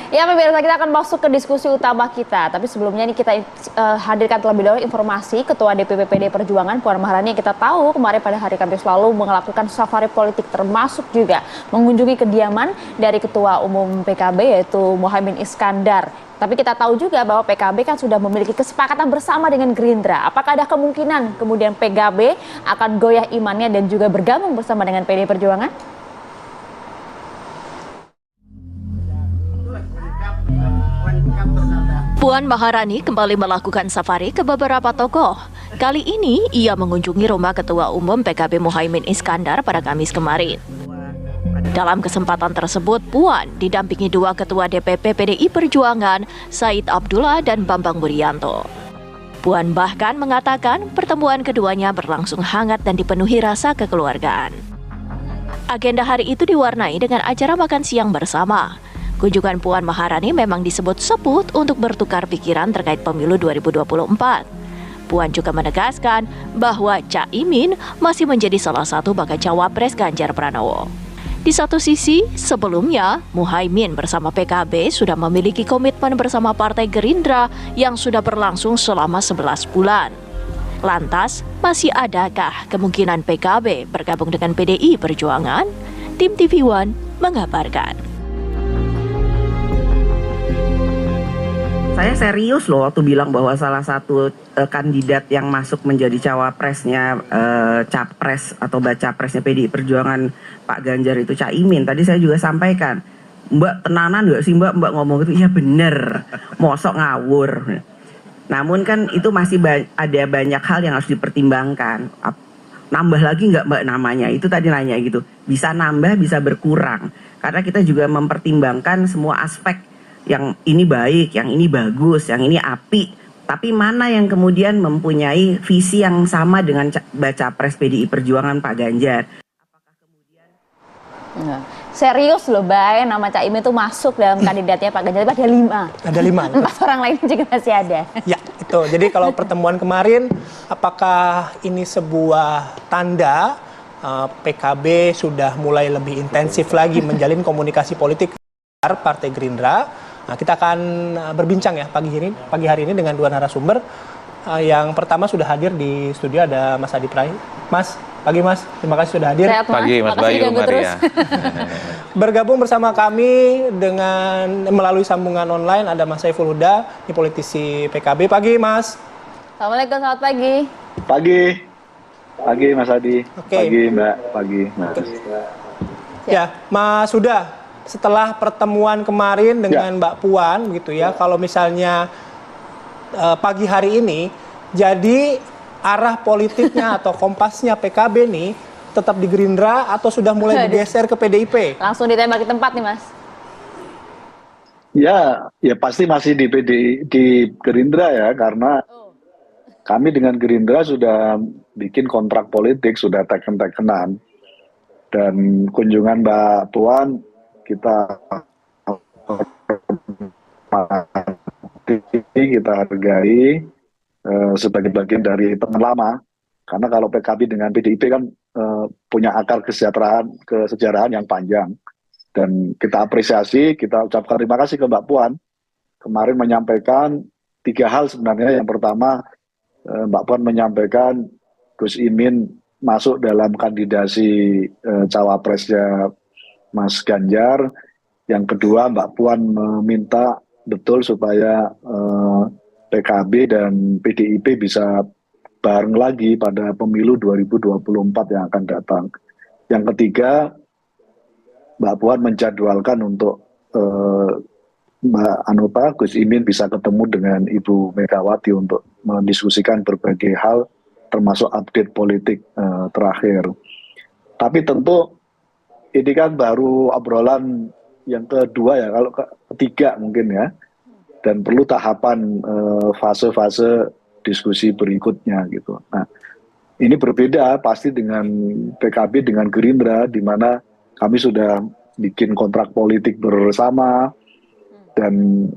Ya, pemirsa, kita akan masuk ke diskusi utama kita. Tapi sebelumnya ini kita hadirkan terlebih dahulu informasi Ketua DPP PD Perjuangan Puan Maharani. Kita tahu kemarin pada hari Kamis lalu melakukan safari politik, termasuk juga mengunjungi kediaman dari Ketua Umum PKB yaitu Muhaimin Iskandar. Tapi kita tahu juga bahwa PKB kan sudah memiliki kesepakatan bersama dengan Gerindra. Apakah ada kemungkinan kemudian PKB akan goyah imannya dan juga bergabung bersama dengan PD Perjuangan? Puan Maharani kembali melakukan safari ke beberapa tokoh. Kali ini ia mengunjungi rumah Ketua Umum PKB Muhaimin Iskandar pada Kamis kemarin. Dalam kesempatan tersebut, Puan didampingi dua Ketua DPP PDI Perjuangan, Said Abdullah dan Bambang Wuryanto. Puan bahkan mengatakan pertemuan keduanya berlangsung hangat dan dipenuhi rasa kekeluargaan. Agenda hari itu diwarnai dengan acara makan siang bersama. Kunjungan Puan Maharani memang disebut-sebut untuk bertukar pikiran terkait pemilu 2024. Puan juga menegaskan bahwa Caimin masih menjadi salah satu bakal cawapres Ganjar Pranowo. Di satu sisi, sebelumnya Muhaimin bersama PKB sudah memiliki komitmen bersama Partai Gerindra yang sudah berlangsung selama 11 bulan. Lantas, masih adakah kemungkinan PKB bergabung dengan PDI Perjuangan? Tim TV One mengabarkan. Saya serius loh waktu bilang bahwa salah satu kandidat yang masuk menjadi cawapresnya, capres atau bacapresnya PDI Perjuangan Pak Ganjar itu Caimin. Tadi saya juga sampaikan, Mbak tenanan gak sih Mbak ngomong itu? Iya bener, mosok ngawur. Namun kan itu masih ada banyak hal yang harus dipertimbangkan. Nambah lagi nggak Mbak namanya? Itu tadi nanya gitu. Bisa nambah, bisa berkurang. Karena kita juga mempertimbangkan semua aspek. Yang ini baik, yang ini bagus, yang ini apik. Tapi mana yang kemudian mempunyai visi yang sama dengan baca pres PDI Perjuangan Pak Ganjar? Apakah kemudian serius loh, Bay, nama Caimin itu masuk dalam kandidatnya Pak Ganjar, ada 5. Ada 5. 4 orang lain juga masih ada. Ya, itu. Jadi kalau pertemuan kemarin, apakah ini sebuah tanda PKB sudah mulai lebih intensif lagi menjalin komunikasi politik Partai Gerindra? Nah, kita akan berbincang ya pagi hari ini dengan dua narasumber. Yang pertama sudah hadir di studio ada Mas Adi Prai. Mas, pagi Mas, terima kasih sudah hadir. Sehat, Mas. Pagi Mas Bayu, Maria. Bergabung bersama kami dengan melalui sambungan online ada Mas Saiful Huda, ini politisi PKB. Pagi Mas. Assalamualaikum, selamat pagi. Pagi Mas Adi. Oke. Pagi Mbak, pagi Mas. Ya, Mas Huda. Setelah pertemuan kemarin dengan Mbak Puan gitu ya, kalau misalnya pagi hari ini, jadi arah politiknya atau kompasnya PKB nih tetap di Gerindra atau sudah mulai bergeser ke PDIP? Langsung ditembak di tempat nih Mas. Ya pasti masih di Gerindra ya, karena kami dengan Gerindra sudah bikin kontrak politik, sudah teken-tekenan. Dan kunjungan Mbak Puan kita hargai sebagai bagian dari teman lama, karena kalau PKB dengan PDIP kan punya akar kesejarahan yang panjang, dan kita apresiasi, kita ucapkan terima kasih ke Mbak Puan kemarin menyampaikan 3 hal sebenarnya. Yang pertama, Mbak Puan menyampaikan Gus Imin masuk dalam kandidasi cawapresnya Mas Ganjar. Yang kedua, Mbak Puan meminta betul supaya PKB dan PDIP bisa bareng lagi pada pemilu 2024 yang akan datang. Yang ketiga, Mbak Puan menjadwalkan untuk Mbak Gus Imin bisa ketemu dengan Ibu Megawati untuk mendiskusikan berbagai hal, termasuk update politik terakhir. Tapi tentu ini kan baru obrolan yang kedua ya, kalau ketiga mungkin ya, dan perlu tahapan fase-fase diskusi berikutnya gitu. Nah, ini berbeda pasti dengan PKB dengan Gerindra, di mana kami sudah bikin kontrak politik bersama dan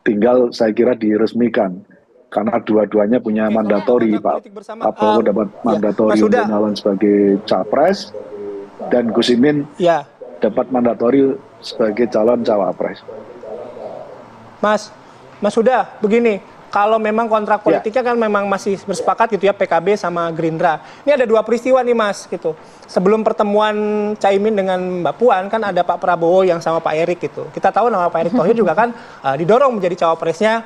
tinggal saya kira diresmikan. Karena dua-duanya punya mandatori, Pak Prabowo dapat mandatori untuk nyalon sebagai capres, dan Gus Imin dapat mandatori sebagai calon cawapres. Mas Huda, begini, kalau memang kontrak politiknya kan memang masih bersepakat gitu ya PKB sama Gerindra. Ini ada dua peristiwa nih Mas gitu. Sebelum pertemuan Caimin dengan Mbak Puan kan ada Pak Prabowo yang sama Pak Erik gitu. Kita tahu nama Pak Erik Thohir juga kan didorong menjadi cawapresnya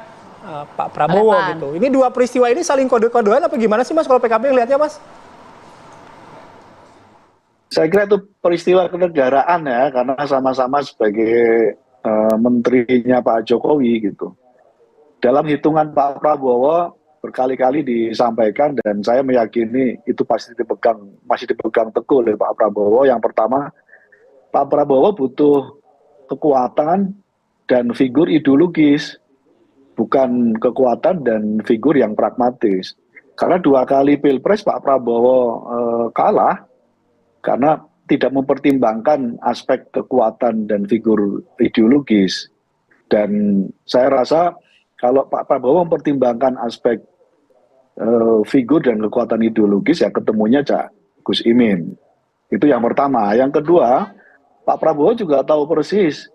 Pak Prabowo gitu. Ini dua peristiwa ini saling kode-kodean apa gimana sih Mas kalau PKB ngelihatnya Mas? Saya kira itu peristiwa kenegaraan ya, karena sama-sama sebagai menterinya Pak Jokowi gitu. Dalam hitungan Pak Prabowo berkali-kali disampaikan dan saya meyakini itu masih dipegang teguh oleh Pak Prabowo. Yang pertama, Pak Prabowo butuh kekuatan dan figur ideologis, bukan kekuatan dan figur yang pragmatis. Karena 2 kali Pilpres Pak Prabowo kalah karena tidak mempertimbangkan aspek kekuatan dan figur ideologis. Dan saya rasa kalau Pak Prabowo mempertimbangkan aspek figur dan kekuatan ideologis, ya ketemunya Cak Gus Imin. Itu yang pertama. Yang kedua, Pak Prabowo juga tahu persis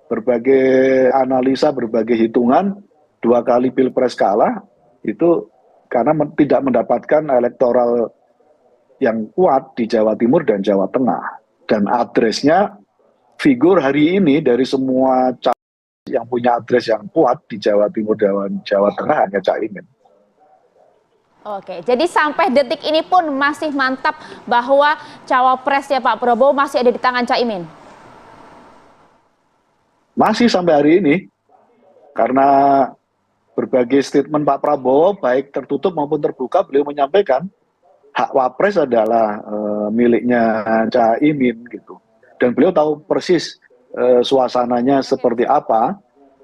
berbagai analisa, berbagai hitungan, 2 kali Pilpres kalah, itu karena tidak mendapatkan elektoral yang kuat di Jawa Timur dan Jawa Tengah. Dan adresnya figur hari ini dari semua yang punya adres yang kuat di Jawa Timur dan Jawa Tengah hanya Caimin. Oke, jadi sampai detik ini pun masih mantap bahwa cawapresnya Pak Prabowo masih ada di tangan Caimin? Masih sampai hari ini, karena berbagai statement Pak Prabowo, baik tertutup maupun terbuka, beliau menyampaikan hak wapres adalah miliknya Caimin gitu. Dan beliau tahu persis suasananya seperti apa.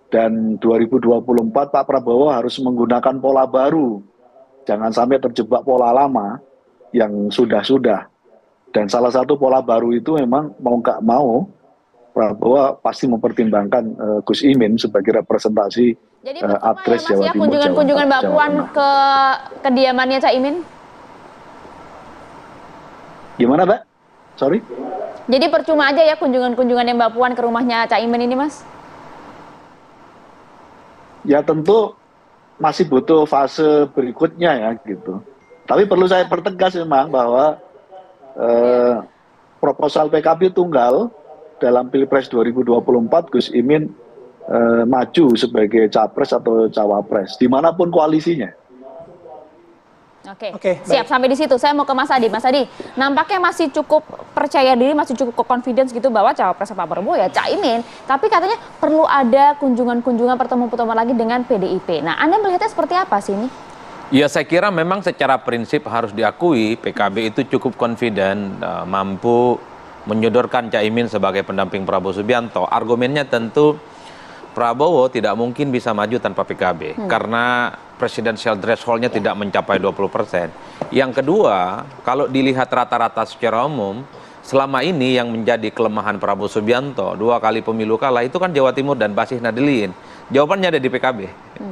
Dan 2024 Pak Prabowo harus menggunakan pola baru. Jangan sampai terjebak pola lama yang sudah-sudah. Dan salah satu pola baru itu memang mau nggak mau Prabowo pasti mempertimbangkan Gus Imin sebagai representasi adres Jawa Timur. Kunjungan-kunjungan Mbak Puan ke kediamannya Caimin? Gimana, Mbak? Sorry? Jadi percuma aja ya kunjungan-kunjungannya Mbak Puan ke rumahnya Caimin ini, Mas? Ya tentu masih butuh fase berikutnya ya gitu. Tapi perlu saya pertegas memang bahwa proposal PKB tunggal dalam Pilpres 2024 Gus Imin maju sebagai capres atau cawapres dimanapun koalisinya. Oke, siap. Sampai di situ saya mau ke Mas Adi. Mas Adi, nampaknya masih cukup percaya diri, masih cukup confidence gitu bahwa cawapres Pak Prabowo ya Caimin. Tapi katanya perlu ada kunjungan-kunjungan pertemuan-pertemuan lagi dengan PDIP. Nah, Anda melihatnya seperti apa sih ini? Ya, saya kira memang secara prinsip harus diakui PKB itu cukup confident, mampu menyodorkan Caimin sebagai pendamping Prabowo Subianto. Argumennya tentu Prabowo tidak mungkin bisa maju tanpa PKB karena presidential threshold-nya tidak mencapai 20%. Yang kedua, kalau dilihat rata-rata secara umum, selama ini yang menjadi kelemahan Prabowo Subianto 2 kali pemilu kalah itu kan Jawa Timur dan basis Nahdliyin. Jawabannya ada di PKB.